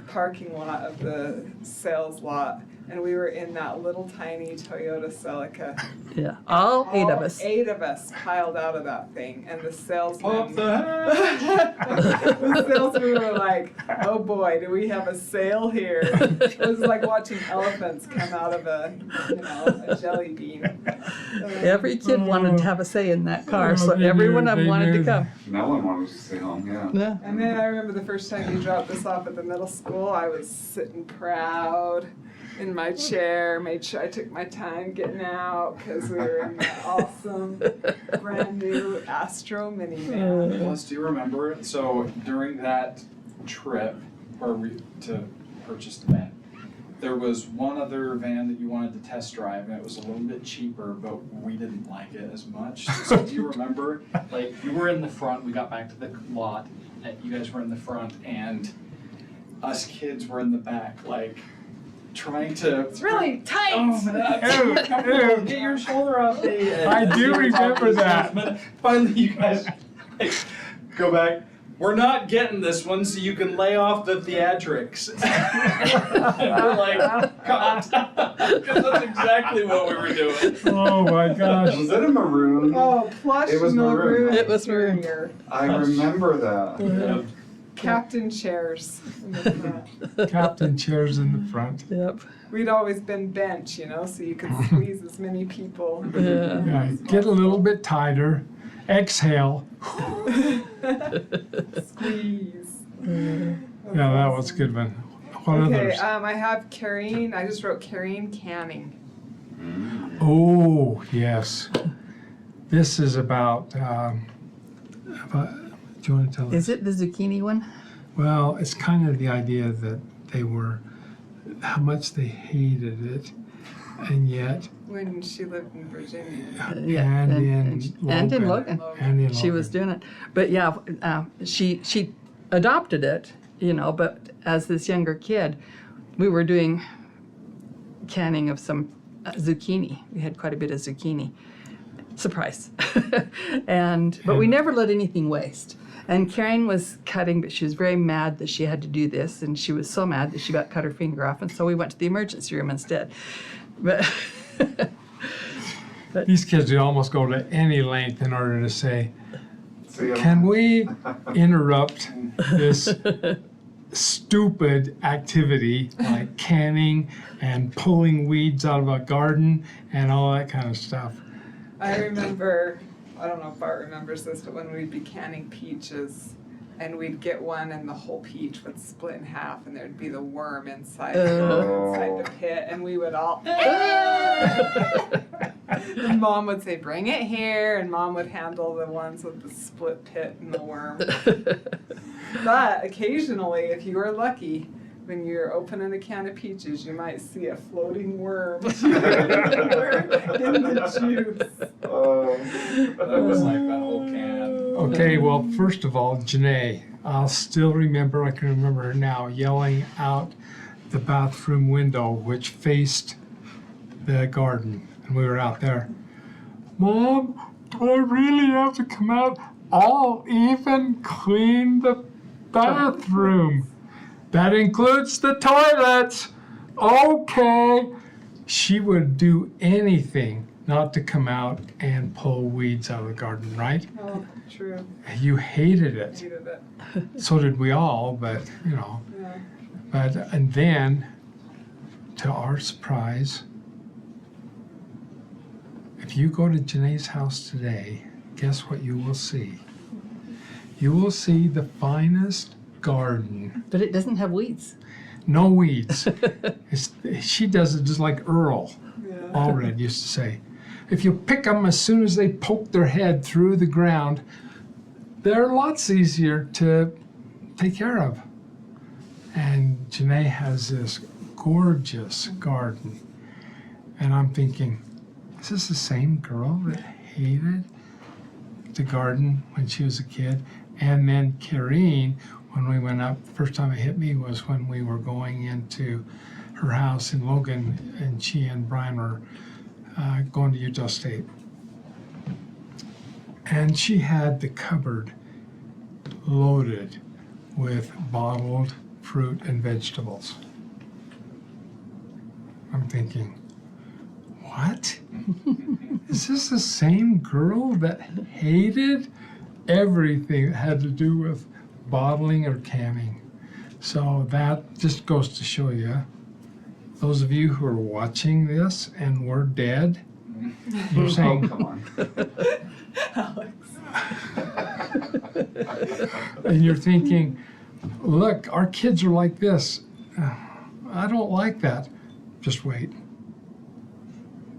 parking lot of the sales lot, and we were in that little tiny Toyota Celica. Yeah, all 8 of us. 8 of us piled out of that thing, and the salesman. Pop the hatch! The salesmen were like, "Oh boy, do we have a sale here?" It was like watching elephants come out of a jelly bean. Every kid wanted to have a say in that car, so Oh, they every knew, one of them they wanted to knew. come. No one wanted to stay home, yeah. Yeah. And then I remember the first time you dropped us off at the middle school, I was sitting proud in my chair, made sure I took my time getting out because we were in the awesome brand new Astro minivan. Plus, do you remember? So during that trip, to purchase the van, there was one other van that you wanted to test drive, and it was a little bit cheaper, but we didn't like it as much. So do you remember? Like, you were in the front. We got back to the lot, and you guys were in the front, and us kids were in the back, like trying to. It's really tight. Oh, that's comfortable. Get your shoulder up, Dave. I do You were talking remember to that. salesman. Finally, you guys like, go back. We're not getting this one, so you can lay off the theatrics. And we're like, God, because that's exactly what we were doing. Oh my gosh. Was it a maroon? Oh, plush It was maroon. It was maroon. interior. I remember that. Captain chairs in the front. Captain chairs in the front. Yep. We'd always been bench, so you could squeeze as many people. Yeah. Yeah, get a little bit tighter. Exhale. Squeeze. Yeah, that was a good one. What Okay, others? I have carrying. I just wrote carrying canning. Oh, yes. This is about do you want to tell us? Is it the zucchini one? Well, it's kind of the idea that they were, how much they hated it, and yet, When she lived in Virginia. and in and in Logan. Logan. And in She was doing it. But yeah, she adopted it you know, but as this younger kid, we were doing canning of some zucchini. We had quite a bit of zucchini. Surprise. But we never let anything waste. And Karen was cutting, but she was very mad that she had to do this, and she was so mad that she about cut her finger off, and so we went to the emergency room instead. But These kids would almost go to any length in order to say, See ya. can we interrupt this stupid activity like canning and pulling weeds out of a garden and all that kind of stuff? I remember, I don't know if Bart remembers this, but when we'd be canning peaches and we'd get one and the whole peach would split in half and there'd be the worm inside, inside the pit, and we would all, and Mom would say, bring it here, and Mom would handle the ones with the split pit and the worm. But occasionally, if you were lucky, when you're opening a can of peaches, you might see a floating worm in the juice. That was like that whole can. Okay, well, first of all, Janae, I'll still remember, I can remember her now, yelling out the bathroom window, which faced the garden. And we were out there. Mom, do I really have to come out? I'll even clean the bathroom. That includes the toilets. Okay. She would do anything not to come out and pull weeds out of the garden, right? Oh, true. You hated it. Hated it. So did we all, but you know. Yeah. And then, to our surprise, if you go to Janae's house today, guess what you will see? You will see the finest garden. But it doesn't have weeds. No weeds. She does it just like Earl Yeah. Allred used to say. If you pick them as soon as they poke their head through the ground, they're lots easier to take care of. And Janae has this gorgeous garden. And I'm thinking, is this the same girl that hated the garden when she was a kid? And then Karine, when we went up, the first time it hit me was when we were going into her house in Logan, and she and Brian were going to Utah State. And she had the cupboard loaded with bottled fruit and vegetables. I'm thinking, what? Is this the same girl that hated everything that had to do with bottling or canning? So that just goes to show you, those of you who are watching this and we're dead, you're Oh, saying, come on. Alex. and you're thinking, look, our kids are like this. I don't like that. Just wait.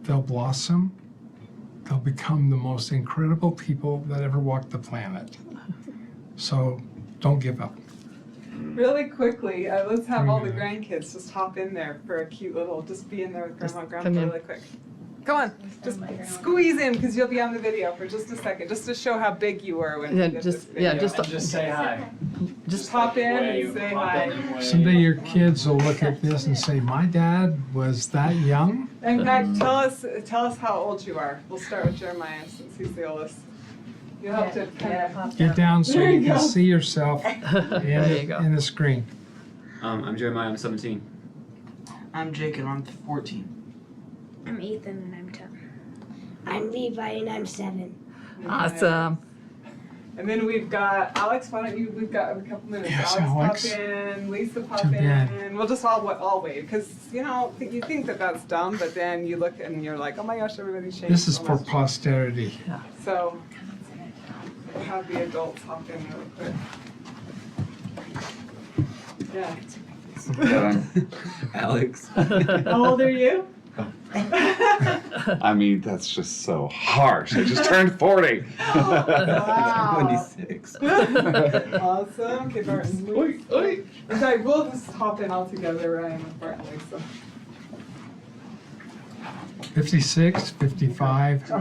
They'll blossom. They'll become the most incredible people that ever walked the planet. So don't give up. Really quickly, let's have all the grandkids just hop in there for a cute little, just be in there with Grandma and Grandpa come in. really quick. Come on, just squeeze in because you'll be on the video for just a second, just to show how big you were when Yeah, we did just- this video. yeah, just- And just say hi. Just hop in Wave, and say hop hi. in and wave. Someday your kids will look at this and say, my dad was that young? In fact, tell us how old you are. We'll start with Jeremiah since he's the oldest. You'll have to kind of. Get down so There you you can go. see yourself There you go. in the screen. I'm Jeremiah, I'm 17. I'm Jake and I'm 14. I'm Ethan and I'm 10. I'm Levi and I'm 7. Awesome. And then we've got Alex. Why don't you? We've got a couple minutes. Yes, Alex, Alex. pop in. Lisa, pop Too in. bad. We'll just all wave because you know you think that that's dumb, but then you look and you're like, oh my gosh, everybody's changed. This is so for much. posterity. So we'll have the adults hop in really quick. Yeah. Yeah, Alex. How old are you? I mean, that's just so harsh. I just turned 40. Wow. 26. Awesome. Okay, Bart and Lisa. In fact, we'll just hop in all together, Ryan, with Bart and Lisa. 56, 55.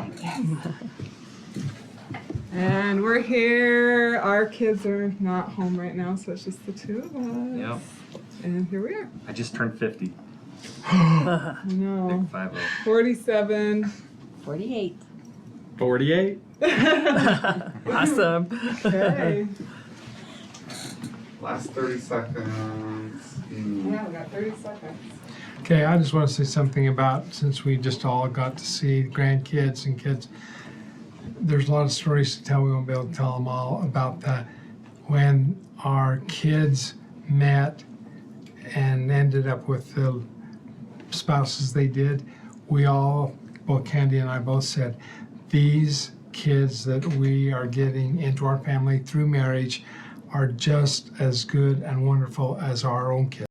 And we're here. Our kids are not home right now, so it's just the two of us. Yep. And here we are. I just turned 50. I know. Big 50. 47. 48. 48? Awesome. Okay. Last 30 seconds. Yeah, we got 30 seconds. Okay, I just want to say something about, since we just all got to see grandkids and kids, there's a lot of stories to tell. We won't be able to tell them all about that. When our kids met and ended up with the spouses they did, we all, both Candy and I both said, these kids that we are getting into our family through marriage are just as good and wonderful as our own kids.